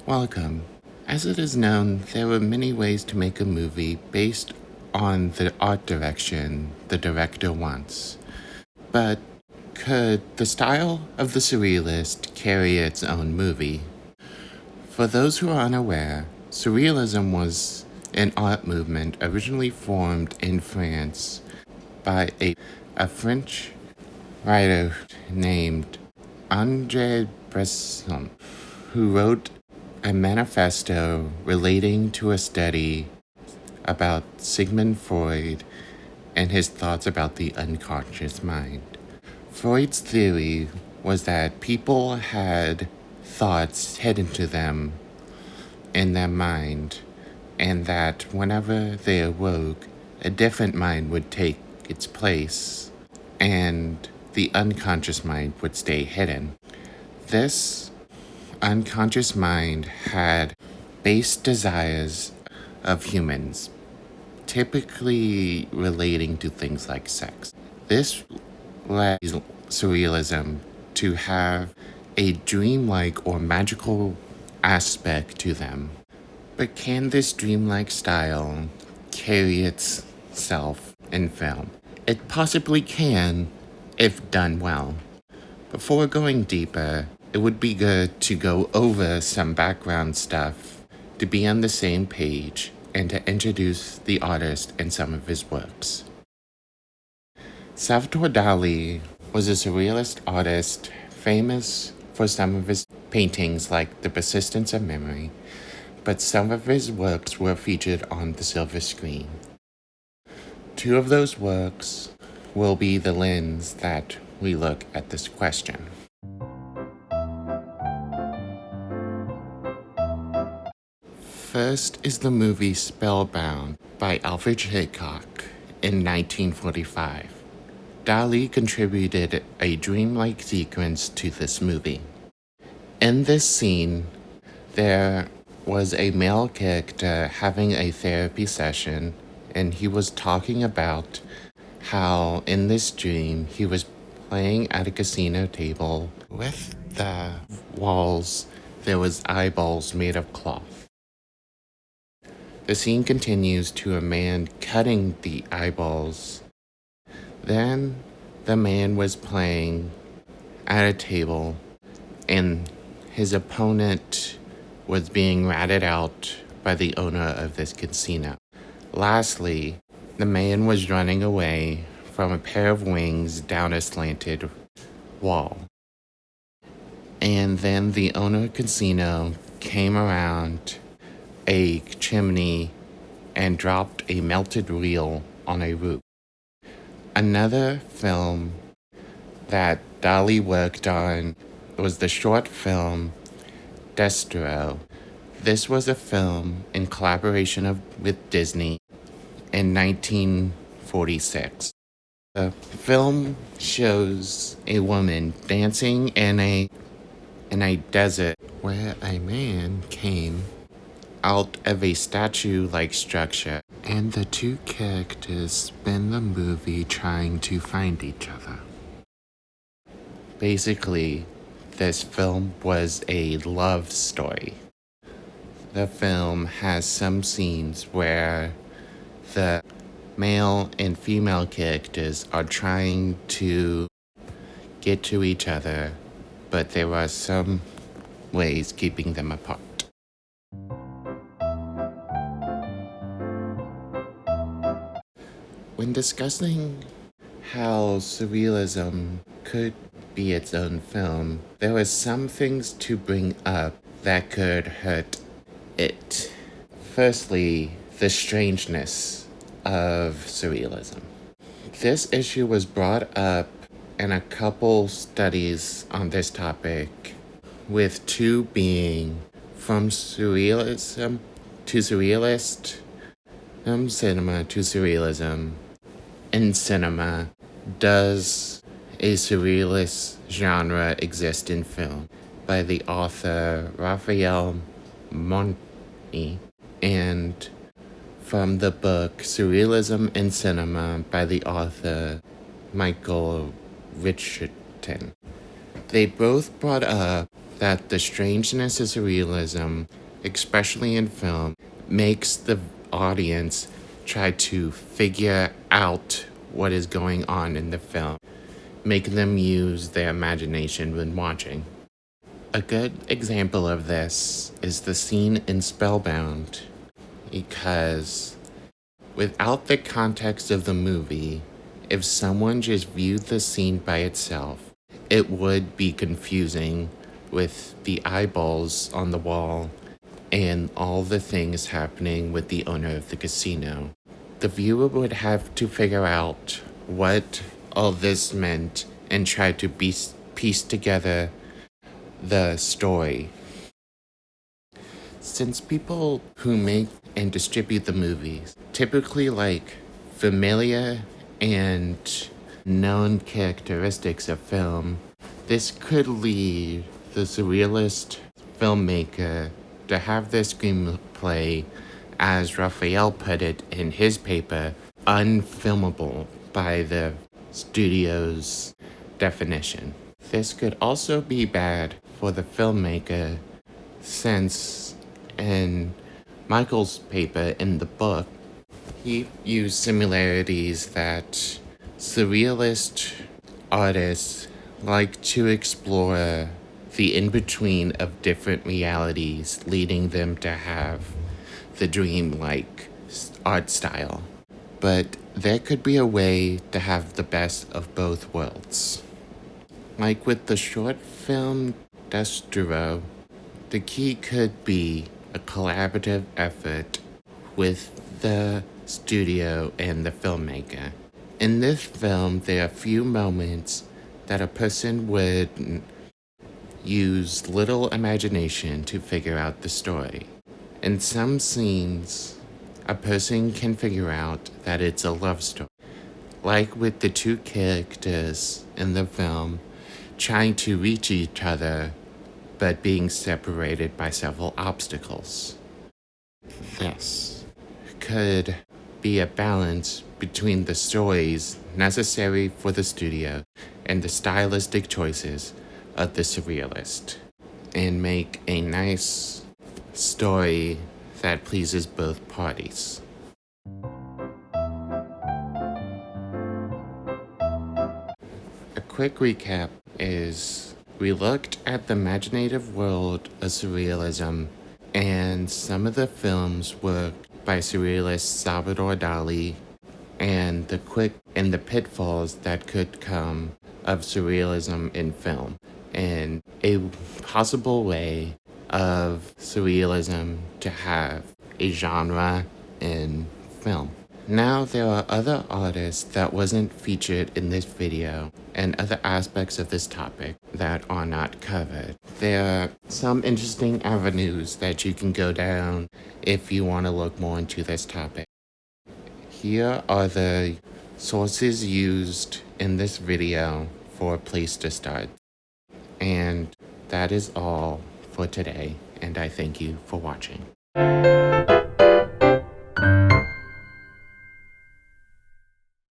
Welcome. As it is known, there are many ways to make a movie based on the art direction the director wants. But could the style of the Surrealist carry its own movie? For those who are unaware, Surrealism was an art movement originally formed in France by a French writer named André Bresson, who wrote a manifesto relating to a study about Sigmund Freud and his thoughts about the unconscious mind. Freud's theory was that people had thoughts hidden to them in their mind, and that whenever they awoke, a different mind would take its place, and the unconscious mind would stay hidden. This unconscious mind had base desires of humans, typically relating to things like sex. This led Surrealism to have a dreamlike or magical aspect to them. But can this dreamlike style carry itself in film? It possibly can, if done well. Before going deeper, it would be good to go over some background stuff to be on the same page and to introduce the artist and some of his works. Salvador Dali was a surrealist artist famous for some of his paintings like The Persistence of Memory, but some of his works were featured on the silver screen. Two of those works will be the lens that we look at this question. First is the movie Spellbound by Alfred Hitchcock in 1945. Dali contributed a dreamlike sequence to this movie. In this scene, there was a male character having a therapy session, and he was talking about how in this dream he was playing at a casino table. With the walls, there was eyeballs made of cloth. The scene continues to a man cutting the eyeballs. Then the man was playing at a table, and his opponent was being ratted out by the owner of this casino. Lastly, the man was running away from a pair of wings down a slanted wall. And then the owner of the casino came around a chimney and dropped a melted reel on a roof. Another film that Dali worked on was the short film Destro. This was a film in collaboration with Disney in 1946. The film shows a woman dancing in a desert where a man came out of a statue-like structure, and the two characters spend the movie trying to find each other. Basically, this film was a love story. The film has some scenes where the male and female characters are trying to get to each other, but there are some ways keeping them apart. When discussing how surrealism could be its own film, there were some things to bring up that could hurt it. Firstly, the strangeness of surrealism. This issue was brought up in a couple studies on this topic, with two being from surrealism to surrealist, from cinema to surrealism. In cinema, does a surrealist genre exist in film? By the author Raphael Monti, and from the book Surrealism in Cinema by the author Michael Richardson. They both brought up that the strangeness of surrealism, especially in film, makes the audience try to figure out what is going on in the film, making them use their imagination when watching. A good example of this is the scene in Spellbound, because without the context of the movie, if someone just viewed the scene by itself, it would be confusing with the eyeballs on the wall and all the things happening with the owner of the casino. The viewer would have to figure out what all this meant and try to piece together the story. Since people who make and distribute the movies typically like familiar and known characteristics of film, this could lead the surrealist filmmaker to have their screenplay, as Raphael put it in his paper, unfilmable by the studio's definition. This could also be bad for the filmmaker, since in Michael's paper in the book, he used similarities that surrealist artists like to explore the in-between of different realities, leading them to have the dream-like art style. But there could be a way to have the best of both worlds. Like with the short film Destro, the key could be a collaborative effort with the studio and the filmmaker. In this film, there are a few moments that a person would use little imagination to figure out the story. In some scenes, a person can figure out that it's a love story, like with the two characters in the film trying to reach each other but being separated by several obstacles. This could be a balance between the stories necessary for the studio and the stylistic choices of the surrealist, and make a nice story that pleases both parties. A quick recap is we looked at the imaginative world of surrealism and some of the films worked by surrealist Salvador Dali, and the pitfalls that could come of surrealism in film, and a possible way of surrealism to have a genre in film. Now there are other artists that wasn't featured in this video and other aspects of this topic that are not covered. There are some interesting avenues that you can go down if you want to look more into this topic. Here are the sources used in this video for a place to start. And that is all for today, and I thank you for watching.